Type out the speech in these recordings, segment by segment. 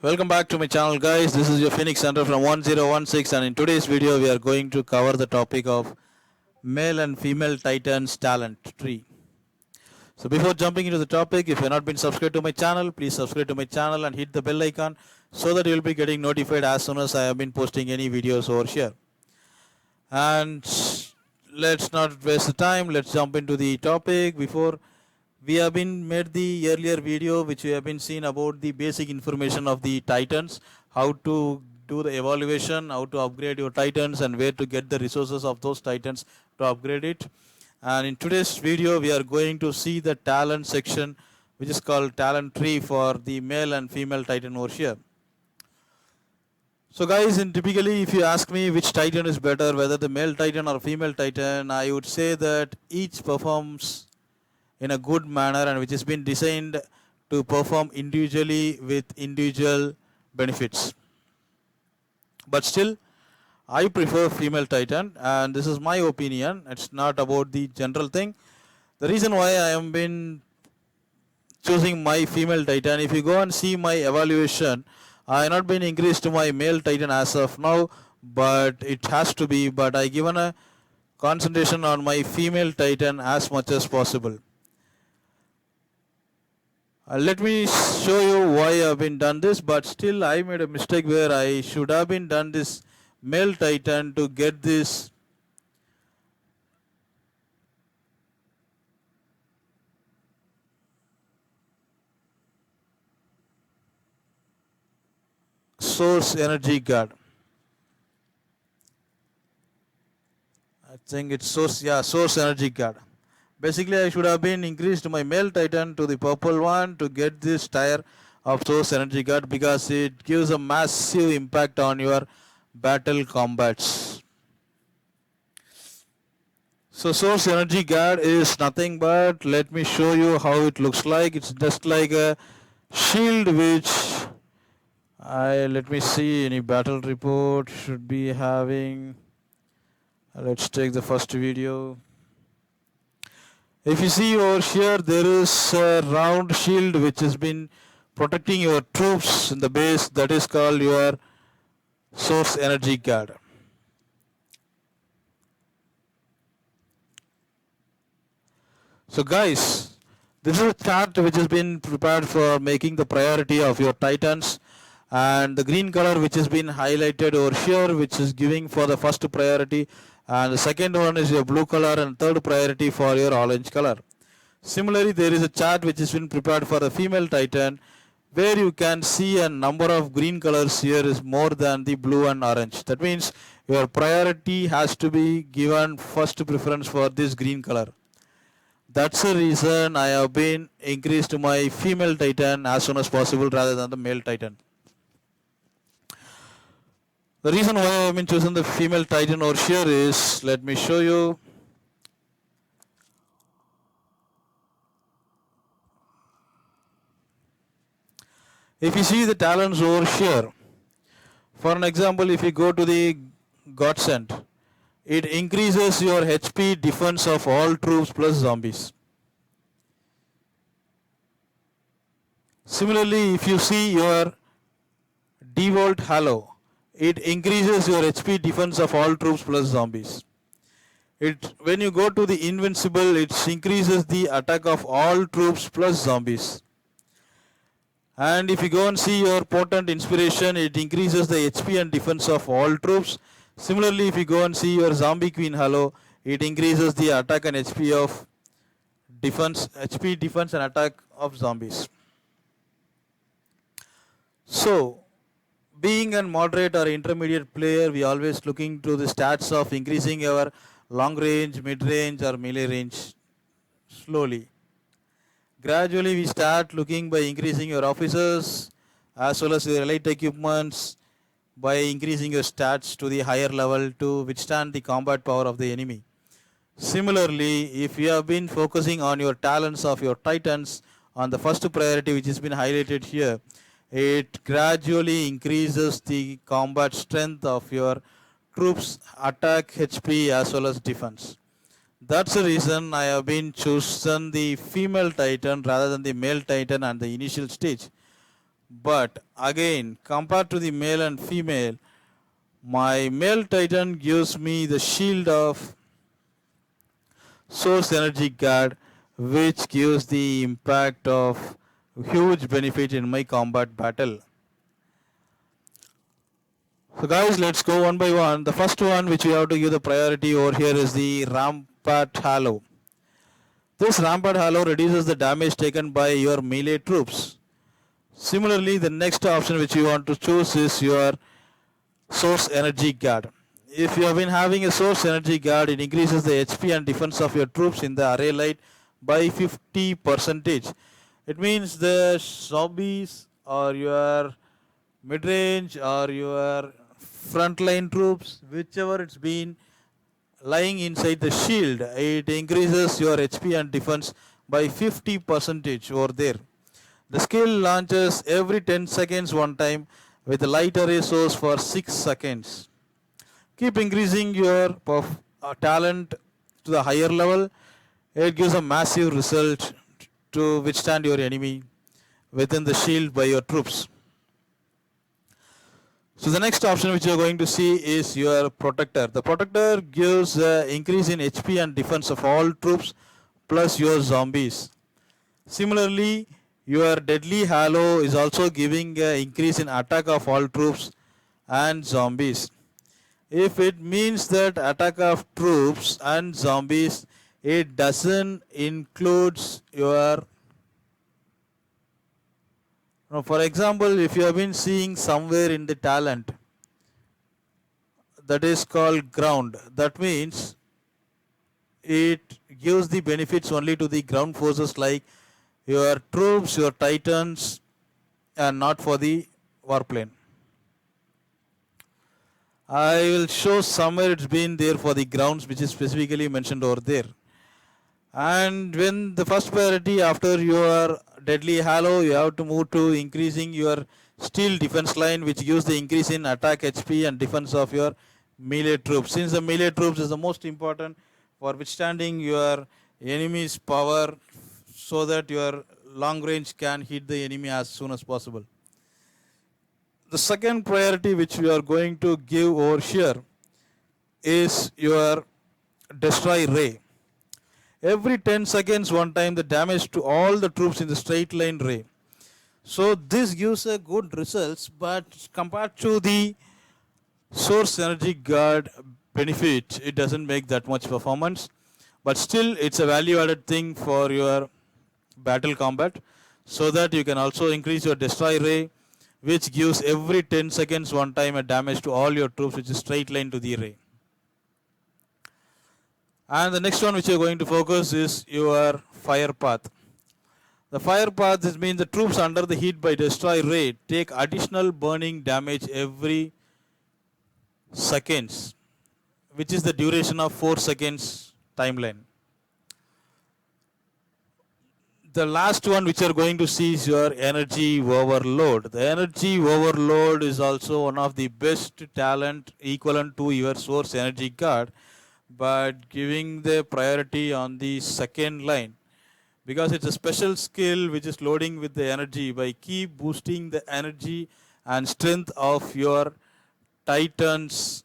Welcome back to my channel, guys. This is your Phoenix Center from 1016, and in today's video we are going to cover the topic of male and female titans talent tree. So before jumping into the topic, if you have not been subscribed to my channel, please subscribe to my channel and hit the bell icon so that you will be getting notified as soon as I have been posting any videos over here. And let's not waste the time, let's jump into the topic. Before we have been made the earlier video which we have been seen about the basic information of the titans, how to do the evaluation, how to upgrade your titans, and where to get the resources of those titans to upgrade it. And in today's video we are going to see the talent section, which is called talent tree for the male and female titan over here. So guys, typically if you ask me which titan is better, whether the male titan or female titan, I would say that each performs in a good manner and which has been designed to perform individually with individual benefits. But still, I prefer female titan, and this is my opinion. It's not about the general thing. The reason why I have been choosing my female titan, if you go and see my evaluation, I have not been increased to my male titan as of now, but it has to be. But I given a concentration on my female titan as much as possible. Let me show you why I have been done this, but still I made a mistake where I should have been done this male titan to get this source energy guard. I think it's source energy guard. Basically, I should have been increased my male titan to the purple one to get this tier of source energy guard, because it gives a massive impact on your battle combats. So source energy guard is nothing but, let me show you how it looks like. It's just like a shield which let me see, any battle report should be having. Let's take the first video. If you see over here, there is a round shield which has been protecting your troops in the base. That is called your source energy guard. So guys, this is a chart which has been prepared for making the priority of your titans, and the green color which has been highlighted over here, which is giving for the first priority, and the second one is your blue color, and third priority for your orange color. Similarly, there is a chart which has been prepared for the female titan, where you can see a number of green colors here is more than the blue and orange. That means your priority has to be given first preference for this green color. That's the reason I have been increased my female titan as soon as possible rather than the male titan. The reason why I have been choosing the female titan over here is, let me show you. If you see the talents over here, for an example, if you go to the Godsend, it increases your HP defense of all troops plus zombies. Similarly, if you see your Devolt Halo, it increases your HP defense of all troops plus zombies. When you go to the Invincible, it increases the attack of all troops plus zombies. And if you go and see your Potent Inspiration, it increases the HP and defense of all troops. Similarly, if you go and see your Zombie Queen Halo, it increases the attack and HP defense and attack of zombies. So, being a moderate or intermediate player, we always looking to the stats of increasing our long range, mid range or melee range slowly. Gradually we start looking by increasing your officers as well as your elite equipments, by increasing your stats to the higher level to withstand the combat power of the enemy. Similarly, if you have been focusing on your talents of your titans on the first priority which has been highlighted here, it gradually increases the combat strength of your troops, attack, HP as well as defense. That's the reason I have been chosen the female titan rather than the male titan at the initial stage. But again, compared to the male and female, my male Titan gives me the shield of source energy guard, which gives the impact of huge benefit in my combat battle. So guys, let's go one by one. The first one which we have to give the priority over here is the Rampart Halo. This Rampart Halo reduces the damage taken by your melee troops. Similarly, the next option which you want to choose is your Source Energy Guard. If you have been having a Source Energy Guard, it increases the HP and defense of your troops in the array light by 50%. It means the zombies or your mid-range or your frontline troops, whichever it's been lying inside the shield, it increases your HP and defense by 50% over there. The skill launches every 10 seconds one time with a light array source for 6 seconds. Keep increasing your talent to the higher level. It gives a massive result to withstand your enemy within the shield by your troops. So the next option which you are going to see is your Protector. The Protector gives increase in HP and defense of all troops plus your zombies. Similarly, your Deadly Halo is also giving increase in attack of all troops and zombies. If it means that attack of troops and zombies, it doesn't includes your, for example, if you have been seeing somewhere in the talent that is called ground, that means it gives the benefits only to the ground forces like your troops, your titans, and not for the warplane. I will show somewhere it's been there for the grounds, which is specifically mentioned over there. And when the first priority after your Deadly Halo, you have to move to increasing your steel defense line, which gives the increase in attack HP and defense of your melee troops. Since the melee troops is the most important for withstanding your enemy's power, so that your long range can hit the enemy as soon as possible. The second priority which we are going to give over here is your Destroy Ray. Every 10 seconds one time the damage to all the troops in the straight line ray. So this gives a good results, but compared to the Source Energy Guard benefit, it doesn't make that much performance, but still it's a value added thing for your battle combat, so that you can also increase your Destroy Ray, which gives every 10 seconds one time a damage to all your troops, which is straight line to the ray. And the next one which you are going to focus is your Fire Path. The Fire Path means the troops under the heat by Destroy Ray take additional burning damage every seconds, which is the duration of 4 seconds timeline. The last one which you are going to see is your Energy Overload. The Energy Overload is also one of the best talent equivalent to your Source Energy Guard, but giving the priority on the second line, because it's a special skill which is loading with the energy by keep boosting the energy and strength of your titans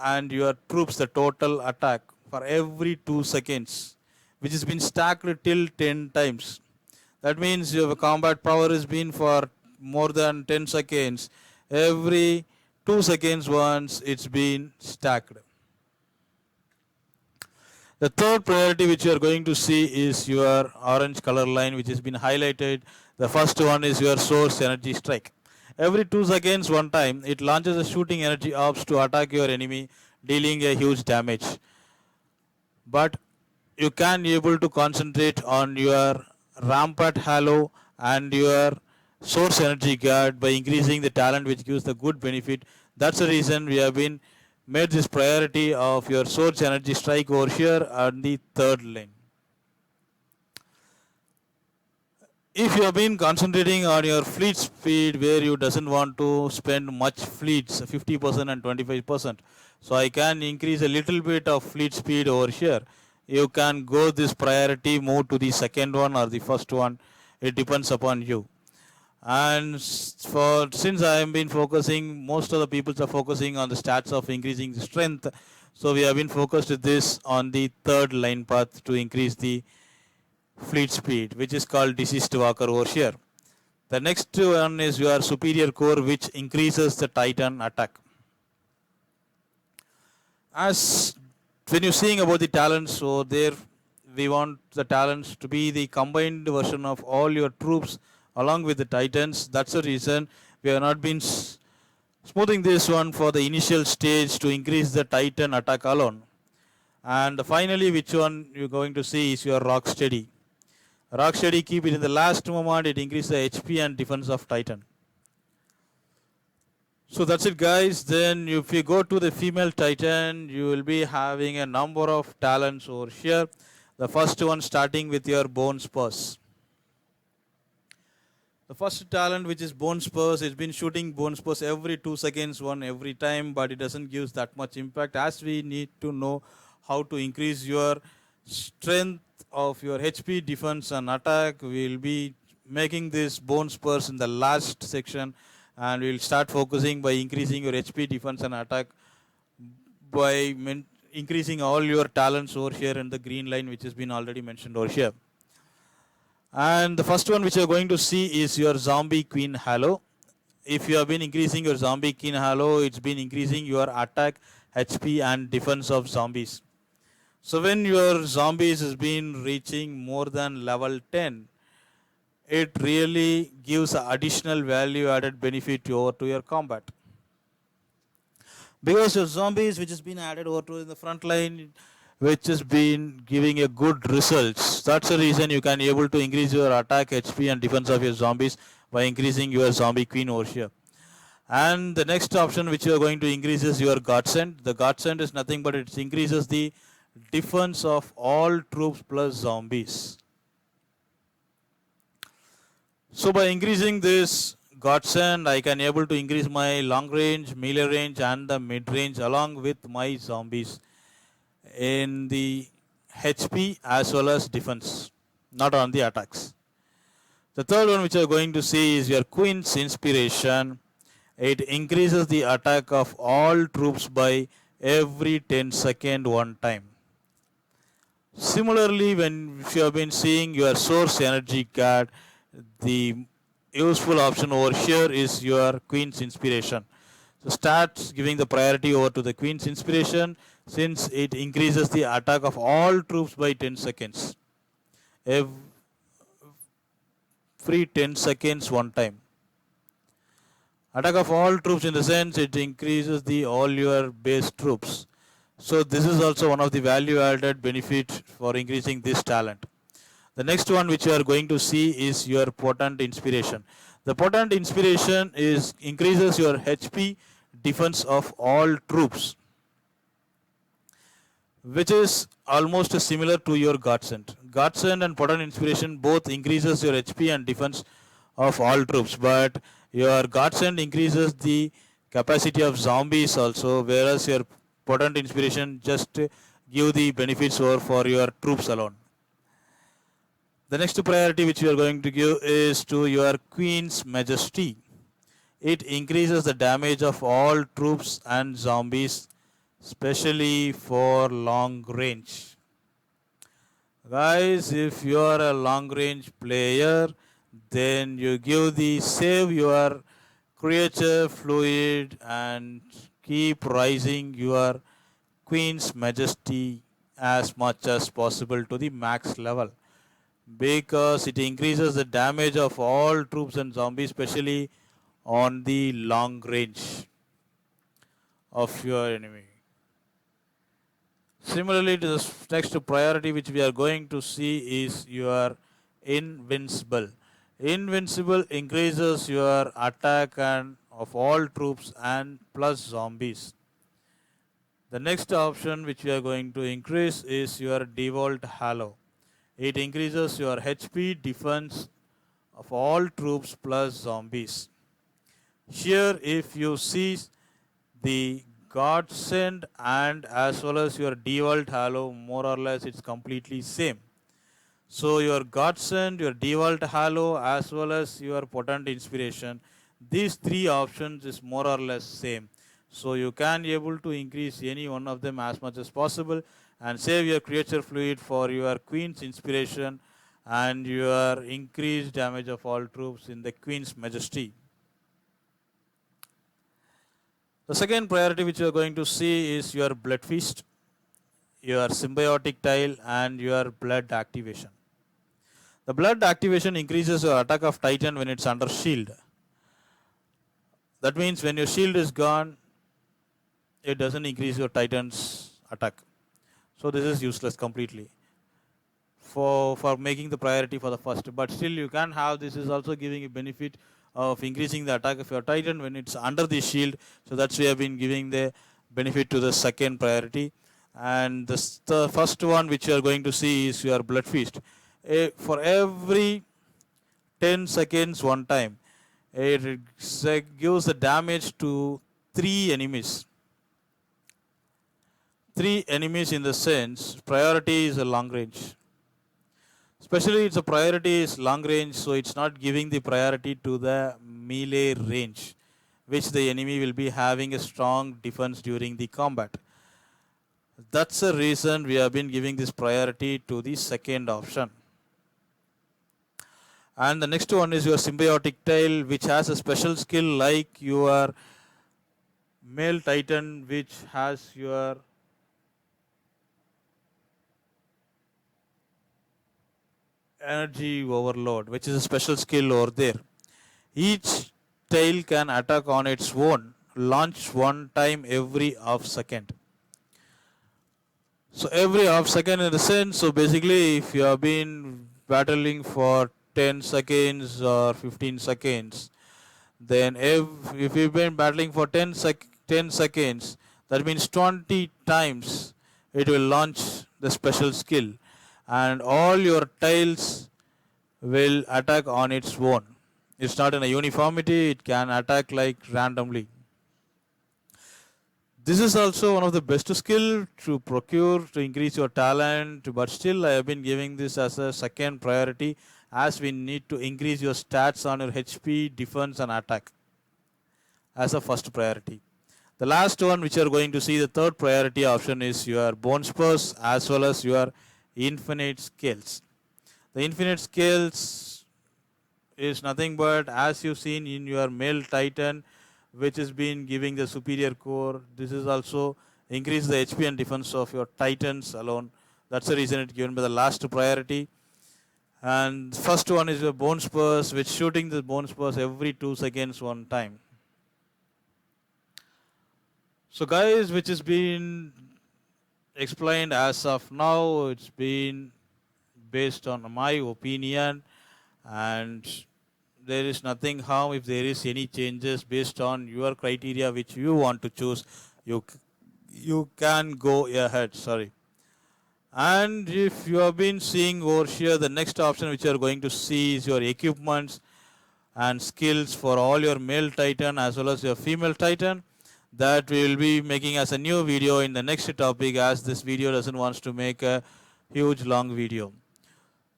and your troops, the total attack for every 2 seconds, which has been stacked till 10 times. That means your combat power has been for more than 10 seconds. Every 2 seconds once it's been stacked. The third priority which you are going to see is your orange color line, which has been highlighted. The first one is your Source Energy Strike. Every 2 seconds one time it launches a shooting energy orbs to attack your enemy, dealing a huge damage. But you can be able to concentrate on your Rampart Halo and your Source Energy Guard by increasing the talent, which gives the good benefit. That's the reason we have been made this priority of your Source Energy Strike over here on the third lane. If you have been concentrating on your fleet speed, where you doesn't want to spend much fleets, 50% and 25%, so I can increase a little bit of fleet speed over here. You can go this priority, move to the second one or the first one. It depends upon you. And for since I have been focusing, most of the people are focusing on the stats of increasing the strength. So we have been focused with this on the third line path to increase the fleet speed, which is called deceased walker over here. The next one is your superior core, which increases the Titan attack. As when you're seeing about the talents, so there we want the talents to be the combined version of all your troops along with the Titans. That's the reason we have not been smoothing this one for the initial stage to increase the Titan attack alone. And finally, which one you're going to see is your rock steady. Rock steady, keep it in the last moment, it increases the HP and defense of Titan. So that's it, guys. Then if you go to the female Titan, you will be having a number of talents over here. The first one starting with your bone spurs. The first talent, which is bone spurs, it's been shooting bone spurs every 2 seconds, one every time, but it doesn't give that much impact, as we need to know how to increase your strength of your HP, defense and attack. We will be making this bone spurs in the last section, and we will start focusing by increasing your HP, defense and attack by increasing all your talents over here in the green line, which has been already mentioned over here. And the first one which you are going to see is your zombie queen halo. If you have been increasing your zombie queen halo, it's been increasing your attack, HP and defense of zombies. So when your zombies has been reaching more than level 10, it really gives additional value added benefit over to your combat. Because your zombies which has been added over to in the front line, which has been giving a good results. That's the reason you can able to increase your attack, HP and defense of your zombies by increasing your zombie queen over here. And the next option which you are going to increase is your godsend. The godsend is nothing but it increases the defense of all troops plus zombies. So by increasing this godsend, I can able to increase my long range, melee range and the mid range along with my zombies in the HP as well as defense, not on the attacks. The third one which you are going to see is your Queen's Inspiration. It increases the attack of all troops by every 10 seconds one time. Similarly, when you have been seeing your Source Energy card, the useful option over here is your Queen's Inspiration. So start giving the priority over to the Queen's Inspiration, since it increases the attack of all troops by 10 seconds. Every 10 seconds one time. Attack of all troops in the sense it increases the all your base troops. So this is also one of the value added benefit for increasing this talent. The next one which you are going to see is your Potent Inspiration. The Potent Inspiration is increases your HP, defense of all troops, which is almost similar to your Godsend. Godsend and Potent Inspiration both increases your HP and defense of all troops, but your Godsend increases the capacity of zombies also, whereas your Potent Inspiration just give the benefits over for your troops alone. The next priority which you are going to give is to your Queen's Majesty. It increases the damage of all troops and zombies, especially for long range. Guys, if you are a long range player, then you give the save your creature fluid and keep rising your Queen's Majesty as much as possible to the max level, because it increases the damage of all troops and zombies, especially on the long range of your enemy. Similarly, to the next priority which we are going to see is your Invincible. Invincible increases your attack and of all troops and plus zombies. The next option which we are going to increase is your Default Halo. It increases your HP, defense of all troops plus zombies. Here if you see the Godsend and as well as your Default Halo, more or less it's completely same. So your godsend, your devault halo, as well as your potent inspiration, these three options is more or less same. So you can able to increase any one of them as much as possible and save your creature fluid for your queen's inspiration and your increased damage of all troops in the queen's majesty. The second priority which you are going to see is your blood feast, your symbiotic tile, and your blood activation. The blood activation increases your attack of Titan when it's under shield. That means when your shield is gone, it doesn't increase your Titan's attack. So this is useless completely for making the priority for the first. But still you can have this is also giving a benefit of increasing the attack of your Titan when it's under the shield. So that's why we have been giving the benefit to the second priority. And the first one which you are going to see is your blood feast. For every 10 seconds one time, it gives the damage to 3 enemies. 3 enemies in the sense priority is a long range. Especially it's a priority is long range, so it's not giving the priority to the melee range, which the enemy will be having a strong defense during the combat. That's the reason we have been giving this priority to the second option. And the next one is your symbiotic tail, which has a special skill like your male Titan, which has your energy overload, which is a special skill over there. Each tail can attack on its own, launch one time every half second. So every half second in the sense, so basically if you have been battling for 10 seconds or 15 seconds, then if you've been battling for 10 seconds, that means 20 times it will launch the special skill and all your tiles will attack on its own. It's not in a uniformity, it can attack like randomly. This is also one of the best skill to procure to increase your talent, but still I have been giving this as a second priority as we need to increase your stats on your HP, defense and attack as a first priority. The last one which you are going to see, the third priority option is your bone spurs as well as your infinite scales. The infinite scales is nothing but as you've seen in your male Titan, which has been giving the superior core. This is also increase the HP and defense of your Titans alone. That's the reason it's given by the last priority. And first one is your bone spurs, which shooting the bone spurs every 2 seconds one time. So guys, which has been explained as of now, it's been based on my opinion, and there is nothing harm if there is any changes based on your criteria which you want to choose. You can go ahead. Sorry. And if you have been seeing over here, the next option which you are going to see is your equipments and skills for all your male Titan as well as your female Titan. That we will be making as a new video in the next topic, as this video doesn't want to make a huge long video.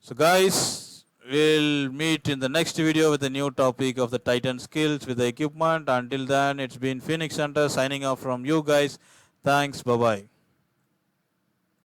So guys, we'll meet in the next video with a new topic of the Titan skills with the equipment. Until then, it's been Phoenix Hunter signing off from you guys. Thanks. Bye-bye.